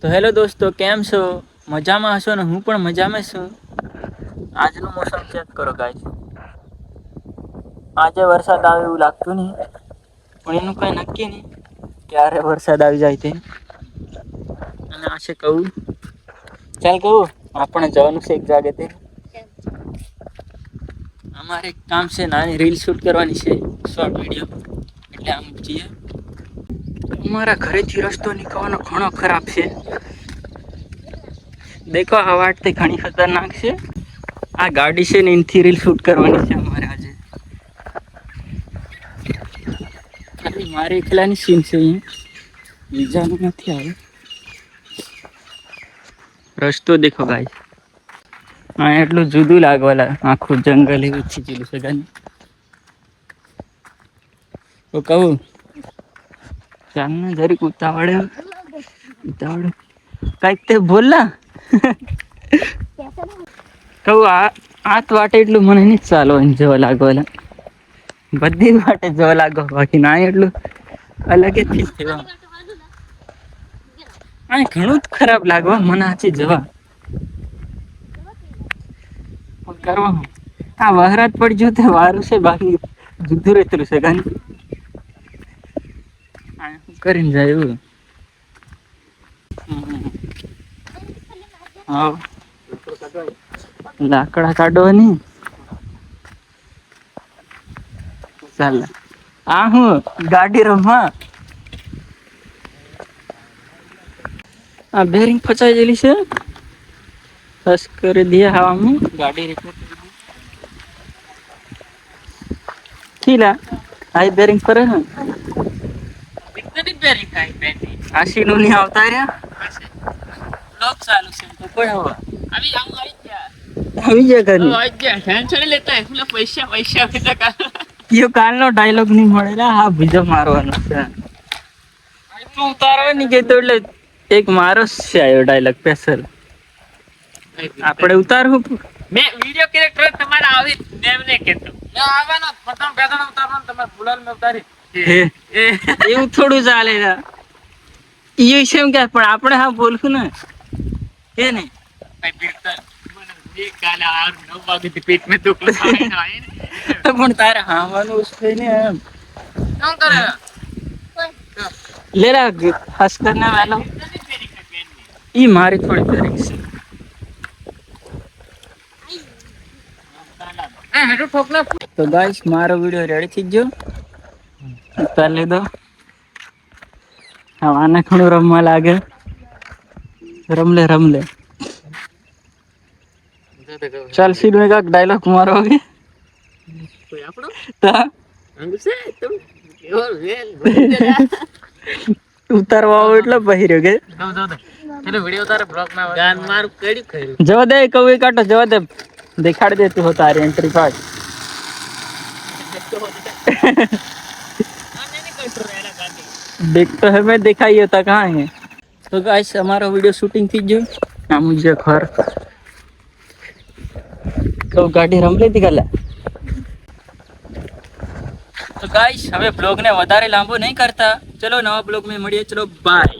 તો હેલો દોસ્તો, કેમ છો? મજામાં હશો ને? હું પણ મજામાં છું. આજનું મોસમ ચેક કરો ગાઈસ. આજે વરસાદ આવે એવું લાગતું નહીં, પણ એનું કઈ નક્કી નહીં ક્યારે વરસાદ આવી જાય તે. અને આ છે કહું, ચાલ કહું આપણે જવાનું છે એક જાગે તે. અમારે એક કામ છે, નાની રીલ શૂટ કરવાની છે, શોર્ટ વિડીયો, એટલે આમ જઈએ. અમારા ઘરેથી રસ્તો નીકળવાનો ઘણો ખરાબ છે. દેખો આ વાટથી ઘણી ખતરનાક છે. આ ગાડી છે ને એનથી રીલ શૂટ કરવાની છે અમારે આજે. ખાલી મારે એકલાની સીન છે અહીંયા, બીજાનું નથી આવે. રસ્તો દેખો ભાઈ, હા એટલું જુદું લાગવાલા, આખું જંગલ એવું છીચેલું છે ગાને. તો કહું ચાલ ને જરીક ઉતાવળે કઈક તે બોલલા. કહું આત વાટે એટલું મને નહીં ચાલવાનું જવા લાગવાલા, બધી વાટે જવા લાગો, બાકી ના એટલું અલગ જ ફીલ થવા. આ ઘણું જ ખરાબ લાગવા મને આથી જવા કરવા. આ વહરાત પડી જો તે વારું છે, બાકી જુદું રહેતું છે ગાને. કરીને જાય એવું. હા લાકડા કાઢવાની ચાલ. આ હું ગાડી રમવા, આ બેરિંગ ફસાઈ ગયેલી છે. બસ કરી દે હવામાં ગાડી રિપેર ખીલા આઈ બેરિંગ પર હે કિતની બેરિંગ આઈ બેરિંગ આશી નું નહીં આવતા રહ્યા. લોક ચાલુ છે તો કોઈ હવા આવી આમ આવી ગયા કરી આવી ગયા. ટેન્શન લેતા હે એટલે પૈસા ભેગા કર. યો કાલનો ડાયલોગ નહીં મળેલા. હા બીજો મારવાનો છે. આટલું ઉતારવા નહીં ગયો એટલે એક મારો છે આયો ડાયલોગ સ્પેશિયલ. આપણે ઉતારવું મે વિડિયો કેરેક્ટર તમારા આવી નેમને કેતો મે આવવાનો પ્રથમ બેદણ ઉતારવાનો તમાર ફૂલાલ મે ઉતારી એવું થોડું ચાલે યાર. ઈ છે એમ કે પણ આપણે હા બોલખું ને કે નહીં કઈ પીરતા મને જે કાલે આ 9 વાગે થી પેટ મે દુખ લાગે તો પણ તારે હાવાનું છે ને એમ શું કરે લેલા ખાસ કરને વાલો ઈ મારી થોડી કરી છે. તો ગાઈસ મારો વિડિયો રેડી થઈ ગયો. ઉતાર લીધો. હા આને ઘણું રમવા લાગે. રમલે ચાલ સીડ में का डायलॉग मारो आगे कोई આપણો તા અંગ છે તું કેવો વેલ ઉતારવા આવો એટલે બહિર્યો કે જો પેલો વિડિયો તારે બ્લોગ માં ગાન માર કેડી ખર્યું જવા દે કવે કાટો જવા દે दिखाड़ दे तू होता है एंट्री पास देख तो है मैं दिखाई होता कहाँ है. तो गाइस हमारा वीडियो शूटिंग थी जो ना मुझे घर तो गाड़ी रम लेती गला. तो गाइस हमें ब्लॉग ने વધારે લાંબો નહીં કરતા. ચલો નવા બ્લોગ में મળીએ. ચલો બાય.